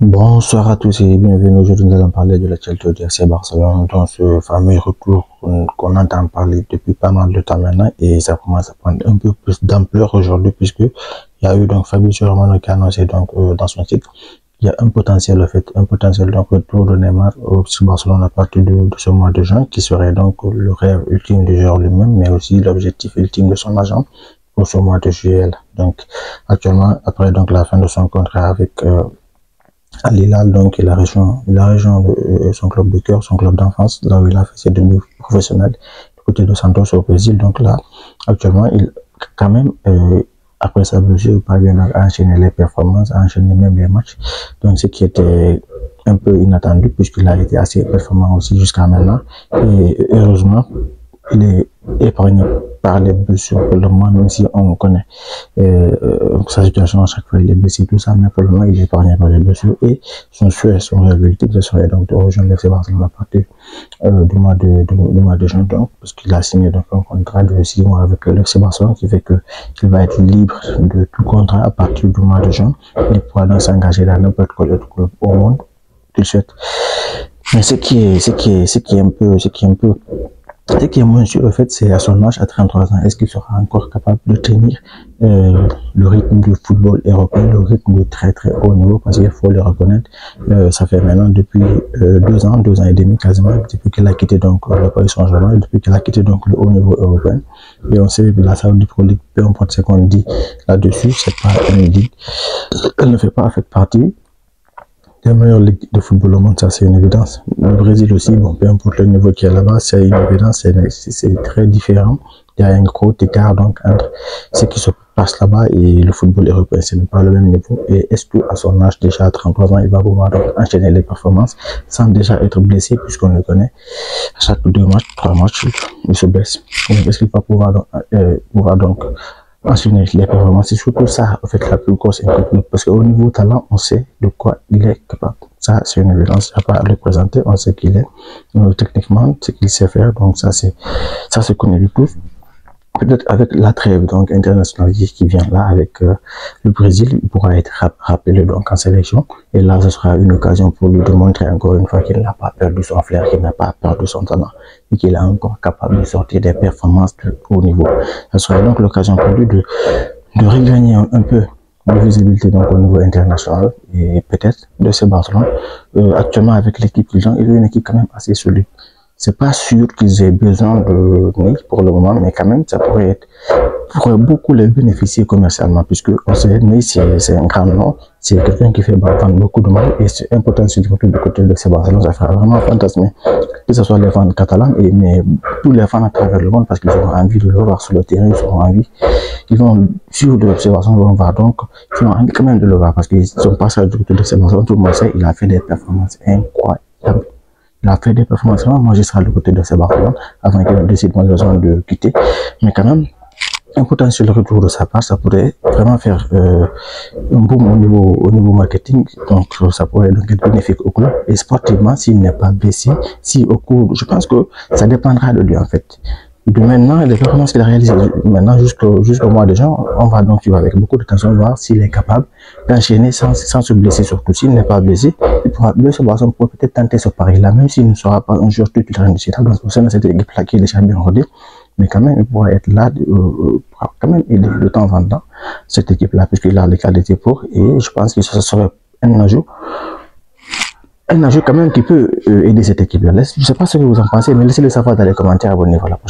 Bonsoir à tous et bienvenue. Aujourd'hui, nous allons parler de l'actualité du FC Barcelone, dans ce fameux retour qu'on entend parler depuis pas mal de temps maintenant, et ça commence à prendre un peu plus d'ampleur aujourd'hui, puisque il y a eu donc Fabrizio Romano qui a annoncé donc dans son titre il y a un potentiel donc retour de Neymar au FC Barcelone à partir de ce mois de juin, qui serait donc le rêve ultime du joueur lui-même, mais aussi l'objectif ultime de son agent pour ce mois de juillet. Donc actuellement, après donc la fin de son contrat avec Al Hilal, donc il a rejoint son club de cœur, son club d'enfance, là où il a fait ses débuts professionnels du côté de Santos au Brésil. Donc là, actuellement, il quand même après sa blessure, parvient à enchaîner les performances, à enchaîner même les matchs. Donc ce qui était un peu inattendu, puisqu'il a été assez performant aussi jusqu'à maintenant. Et heureusement, il est épargné par les blessures pour le moment, même si on connaît sa situation à chaque fois, il est blessé, tout ça, mais pour le moment, il est épargné par les blessures, et son souhait, son réalité, ce serait donc de rejoindre le FC Barcelone à partir du mois de juin, donc, parce qu'il a signé donc un contrat de 6 mois avec le FC Barcelone, qui fait qu'il va être libre de tout contrat à partir du mois de juin. Il pourra donc s'engager dans n'importe quel autre club au monde qu'il souhaite. Mais ce qui est moins sûr, en fait, c'est à son âge, à 33 ans, est-ce qu'il sera encore capable de tenir le rythme du football européen, le rythme de très très haut niveau, parce qu'il faut le reconnaître, ça fait maintenant depuis 2 ans et demi quasiment, depuis qu'il a quitté donc le Paris Saint-Germain, depuis qu'il a quitté donc le haut niveau européen. Et on sait que la Saudi Pro League, peu importe ce qu'on dit là-dessus, c'est pas une ligue, elle ne fait pas partie les meilleures ligues de football au monde, ça c'est une évidence. Le Brésil aussi, bon, peu importe le niveau qui est là-bas, c'est une évidence, c'est très différent. Il y a un gros écart donc entre ce qui se passe là-bas et le football européen, ce n'est pas le même niveau. Et est-ce qu'à son âge, déjà à 33 ans, il va pouvoir donc enchaîner les performances sans déjà être blessé, puisqu'on le connaît, à chaque 2 matchs, 3 matchs, il se blesse. Est-ce qu'il va pouvoir donc enchaîner les performances? C'est surtout ça, en fait, la plus grosse inquiétude, parce qu'au niveau talent, on sait de quoi il est capable. Ça, c'est une évidence, il n'y a pas à le présenter, on sait qu'il est techniquement, ce qu'il sait faire, donc ça se connaît du tout. Peut-être avec la trêve donc internationale qui vient là avec le Brésil, il pourra être rappelé donc en sélection, et là ce sera une occasion pour lui de montrer encore une fois qu'il n'a pas perdu son flair, qu'il n'a pas perdu son talent, et qu'il est encore capable de sortir des performances de haut niveau. Ce sera donc l'occasion pour lui de regagner un peu de visibilité donc au niveau international, et peut-être de ce Barcelone. Actuellement avec l'équipe qu'ils ont, ils ont une équipe quand même assez solide. C'est pas sûr qu'ils aient besoin de Ney pour le moment, mais quand même, ça pourrait beaucoup les bénéficier commercialement, puisque on sait, Ney, c'est un grand nom, c'est quelqu'un qui fait vendre beaucoup de monde, et c'est un potentiel surtout du côté de ces Barcelone, ça fera vraiment fantasmer, que ce soit les fans catalans, mais tous les fans à travers le monde, parce qu'ils auront envie de le voir sur le terrain, ils vont suivre de ces Barcelone, vont voir, donc, ils ont envie quand même de le voir, parce qu'ils sont passés du côté de ces Barcelone, tout le monde sait, il a fait des performances incroyables. Il a fait des performances vraiment magistrales du côté de ces Barcelone avant qu'il décide malheureusement de quitter. Mais quand même, un potentiel retour de sa part, ça pourrait vraiment faire un boom au niveau marketing. Donc, ça pourrait donc être bénéfique au club. Et sportivement, s'il n'est pas blessé, je pense que ça dépendra de lui en fait. De maintenant, les performances qu'il a réalisées maintenant jusqu'au mois de juin, on va donc suivre avec beaucoup de tension voir s'il est capable d'enchaîner sans se blesser, surtout s'il n'est pas blessé. Il pourra peut-être tenter ce pari-là, même s'il ne sera pas un joueur titulaire de cette équipe-là qui est déjà bien rodée, mais quand même il pourra être là, quand même aider de temps en temps cette équipe-là, puisqu'il a les qualités pour, et je pense que ce serait un ajout quand même qui peut aider cette équipe-là. Je ne sais pas ce que vous en pensez, mais laissez-le savoir dans les commentaires. Abonnez-vous à la prochaine.